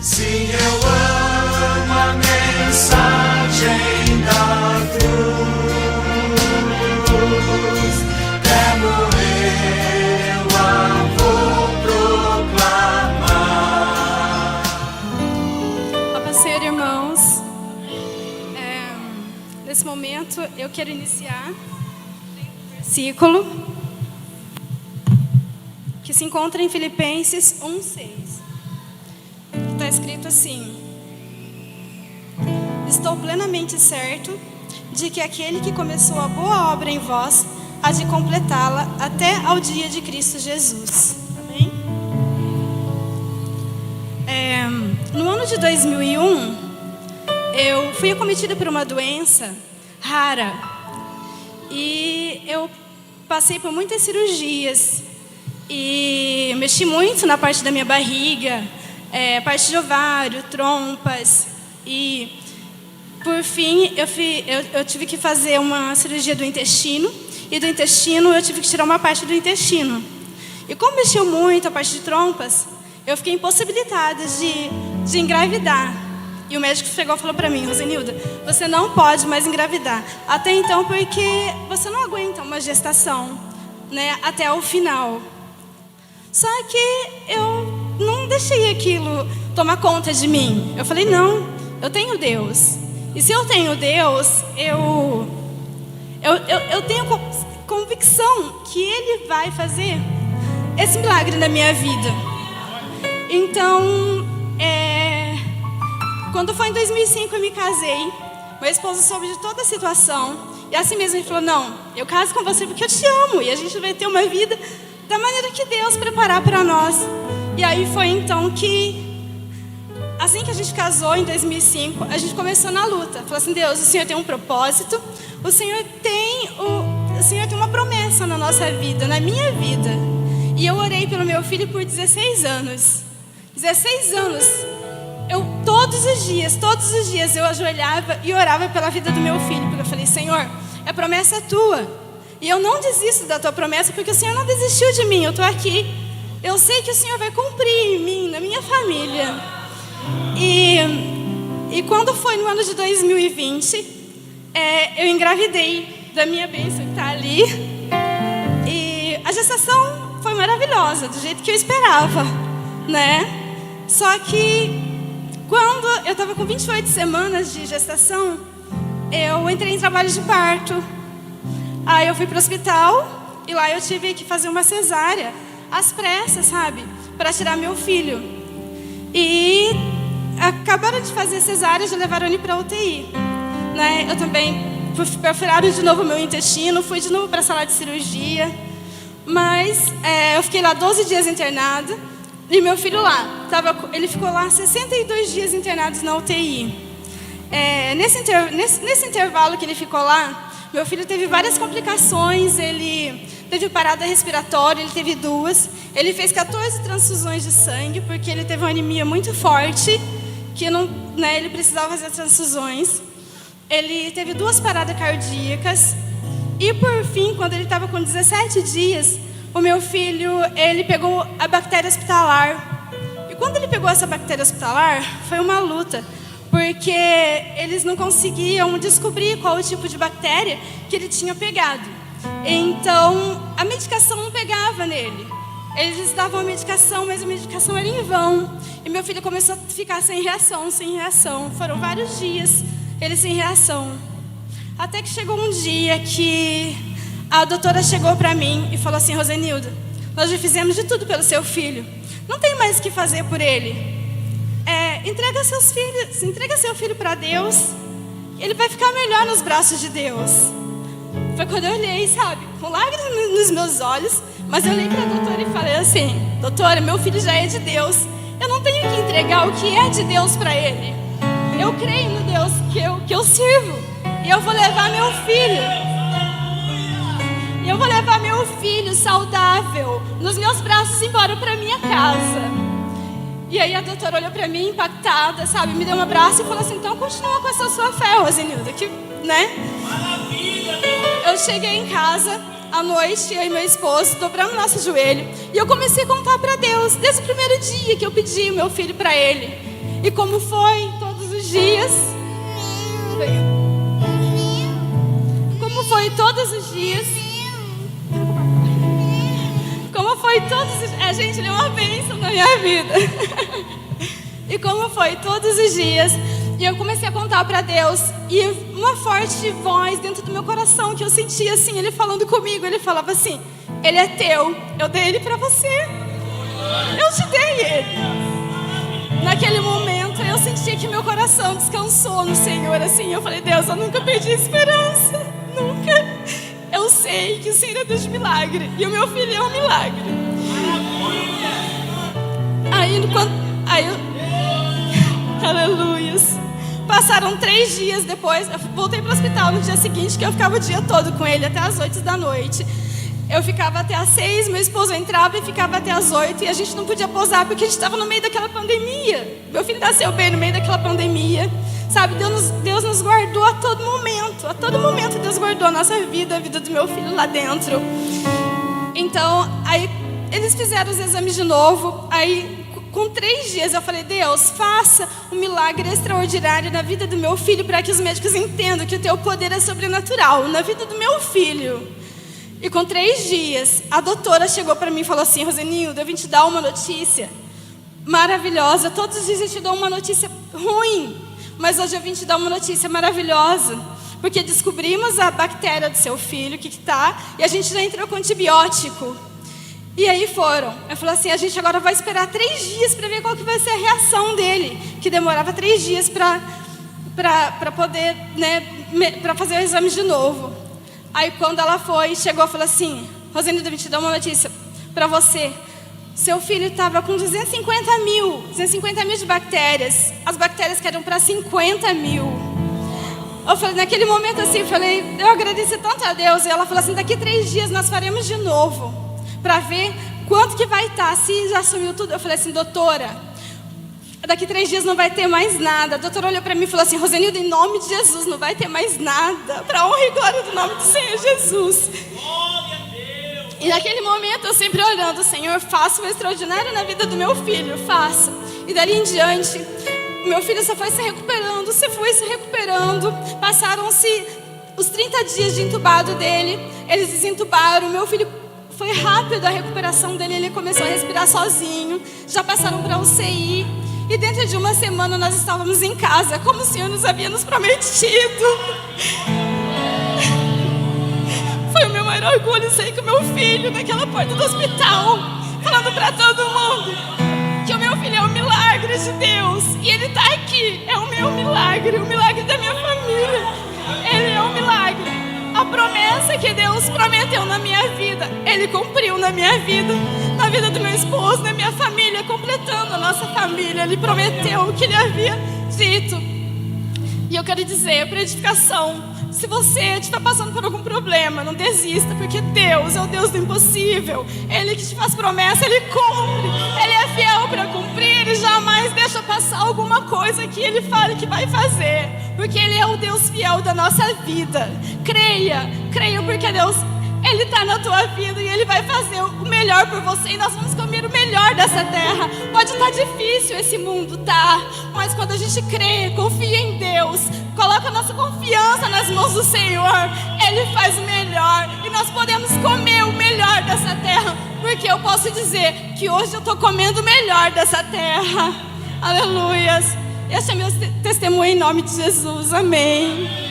Sim, eu amo a mensagem da cruz. Até morrer eu a vou proclamar. Papa Senhor, irmãos, nesse momento eu quero iniciar um versículo que se encontra em Filipenses 1:6. Está escrito assim: estou plenamente certo de que aquele que começou a boa obra em vós há de completá-la até ao dia de Cristo Jesus. Amém? No ano de 2001, eu fui acometida por uma doença rara e eu passei por muitas cirurgias e mexi muito na parte da minha barriga, parte de ovário, trompas, e por fim eu tive que fazer uma cirurgia do intestino, e do intestino eu tive que tirar uma parte do intestino. E como mexeu muito a parte de trompas, eu fiquei impossibilitada de engravidar. E o médico chegou e falou para mim: Rosenilda, você não pode mais engravidar até então, porque você não aguenta uma gestação, né, até o final. Só que eu não deixei aquilo tomar conta de mim. Eu falei: não, eu tenho Deus. E se eu tenho Deus, eu tenho convicção que Ele vai fazer esse milagre na minha vida. Então, quando foi em 2005 eu me casei, meu esposo soube de toda a situação. E assim mesmo ele falou: não, eu caso com você porque eu te amo. E a gente vai ter uma vida da maneira que Deus preparar para nós. E aí foi então que, assim que a gente casou em 2005, a gente começou na luta. Falou assim: Deus, o Senhor tem um propósito, o Senhor tem uma promessa na nossa vida, na minha vida. E eu orei pelo meu filho por 16 anos. 16 anos. Todos os dias eu ajoelhava e orava pela vida do meu filho. Porque eu falei: Senhor, é promessa tua. E eu não desisto da tua promessa, porque o Senhor não desistiu de mim. Eu estou aqui. Eu sei que o Senhor vai cumprir em mim, na minha família. E quando foi no ano de 2020, eu engravidei da minha bênção que está ali. E a gestação foi maravilhosa, do jeito que eu esperava, né? Só que quando eu estava com 28 semanas de gestação, eu entrei em trabalho de parto. Aí eu fui para o hospital e lá eu tive que fazer uma cesárea às pressas, sabe? Para tirar meu filho. E acabaram de fazer cesárea, já levaram ele para UTI, né? Eu também perfuraram de novo o meu intestino, fui de novo para a sala de cirurgia. Mas eu fiquei lá 12 dias internada. E meu filho lá, ele ficou lá 62 dias internado na UTI. Nesse intervalo que ele ficou lá, meu filho teve várias complicações. Ele teve parada respiratória, ele teve 2. Ele fez 14 transfusões de sangue, porque ele teve uma anemia muito forte, que ele precisava fazer transfusões. Ele teve 2 paradas cardíacas. E por fim, quando ele estava com 17 dias, o meu filho, ele pegou a bactéria hospitalar. E quando ele pegou essa bactéria hospitalar, foi uma luta, porque eles não conseguiam descobrir qual o tipo de bactéria que ele tinha pegado. Então, a medicação não pegava nele. Eles davam a medicação, mas a medicação era em vão. E meu filho começou a ficar sem reação, sem reação. Foram vários dias ele sem reação. Até que chegou um dia que a doutora chegou para mim e falou assim: Rosenilda, nós já fizemos de tudo pelo seu filho. Não tem mais o que fazer por ele. Entrega seu filho para Deus. Ele vai ficar melhor nos braços de Deus. Foi quando eu olhei, sabe, com lágrimas nos meus olhos. Mas eu olhei para a doutora e falei assim: doutora, meu filho já é de Deus. Eu não tenho que entregar o que é de Deus para ele. Eu creio no Deus que eu sirvo. E eu vou levar meu filho. Eu vou levar meu filho saudável nos meus braços embora para minha casa. E aí a doutora olhou para mim impactada, sabe? Me deu um abraço e falou assim: então continua com essa sua fé, Rosenilda, que, né? Maravilha! Eu cheguei em casa à noite, eu e meu esposo dobramos nosso joelho e eu comecei a contar para Deus desde o primeiro dia que eu pedi o meu filho para ele. E como foi todos os dias? Como foi todos os dias? Como foi todos os dias? Gente, ele é uma bênção na minha vida. E como foi todos os dias? E eu comecei a contar para Deus. E uma forte voz dentro do meu coração que eu sentia assim, ele falando comigo. Ele falava assim: ele é teu, eu dei ele para você. Eu te dei ele. Naquele momento eu sentia que meu coração descansou no Senhor assim. Eu falei: Deus, eu nunca perdi a esperança. Nunca. Eu sei que o Senhor é Deus de milagre. E o meu filho é um milagre. Aleluias. Passaram 3 dias depois. Eu voltei para o hospital no dia seguinte, que eu ficava o dia todo com ele, até as 8 da noite. Eu ficava até as 6, meu esposo entrava e ficava até as 8. E a gente não podia pousar porque a gente estava no meio daquela pandemia. Meu filho nasceu bem no meio daquela pandemia. Sabe, Deus nos guardou a todo momento. A todo momento Deus guardou a nossa vida, a vida do meu filho lá dentro. Então, aí eles fizeram os exames de novo. Aí, com 3 dias, eu falei: Deus, faça um milagre extraordinário na vida do meu filho, para que os médicos entendam que o teu poder é sobrenatural na vida do meu filho. E com 3 dias, a doutora chegou para mim e falou assim: Rosenilda, eu vim te dar uma notícia maravilhosa. Todos os dias eu te dou uma notícia ruim, mas hoje eu vim te dar uma notícia maravilhosa, porque descobrimos a bactéria do seu filho, que tá, e a gente já entrou com antibiótico. E aí foram. Eu falei assim: a gente agora vai esperar 3 dias para ver qual que vai ser a reação dele, que demorava 3 dias para poder, né, para fazer o exame de novo. Aí quando ela foi, chegou e falou assim: Rosenilda, eu vim te dar uma notícia para você. Seu filho estava com 250 mil de bactérias. As bactérias que eram para 50 mil. Eu falei, naquele momento assim, eu agradeci tanto a Deus. E ela falou assim: daqui 3 dias nós faremos de novo, para ver quanto que vai estar, se já sumiu tudo. Eu falei assim: doutora, daqui 3 dias não vai ter mais nada. A doutora olhou para mim e falou assim: Rosenilda, em nome de Jesus, não vai ter mais nada. Para honra e glória do nome do Senhor Jesus. E naquele momento eu sempre orando: Senhor, faça o extraordinário na vida do meu filho, faça. E dali em diante, meu filho só foi se recuperando, Passaram-se os 30 dias de entubado dele, eles desentubaram. Meu filho, foi rápido a recuperação dele, ele começou a respirar sozinho. Já passaram para UCI. E dentro de uma semana nós estávamos em casa, como o Senhor nos havia nos prometido. Foi o meu maior orgulho sair com o meu filho naquela porta do hospital, falando para todo mundo que o meu filho é um milagre de Deus. E ele está aqui, é o meu milagre, o milagre da minha família. Ele é um milagre. A promessa que Deus prometeu na minha vida, Ele cumpriu na minha vida, na vida do meu esposo, na minha família, completando a nossa família. Ele prometeu o que Ele havia dito. E eu quero dizer, para edificação, se você estiver passando por algum problema, não desista, porque Deus é o Deus do impossível. Ele que te faz promessa, Ele cumpre. Ele é fiel para cumprir e jamais deixa passar alguma coisa que Ele fale que vai fazer, porque Ele é o Deus fiel da nossa vida. Creia porque Deus, Ele está na tua vida e Ele vai fazer o melhor por você. E nós vamos comer o melhor dessa terra. Pode estar difícil esse mundo, tá? Mas quando a gente crê, confia em Deus, coloca a nossa confiança nas mãos do Senhor, Ele faz o melhor. E nós podemos comer o melhor dessa terra, porque eu posso dizer que hoje eu estou comendo o melhor dessa terra. Aleluias. Esse é meu testemunho em nome de Jesus. Amém.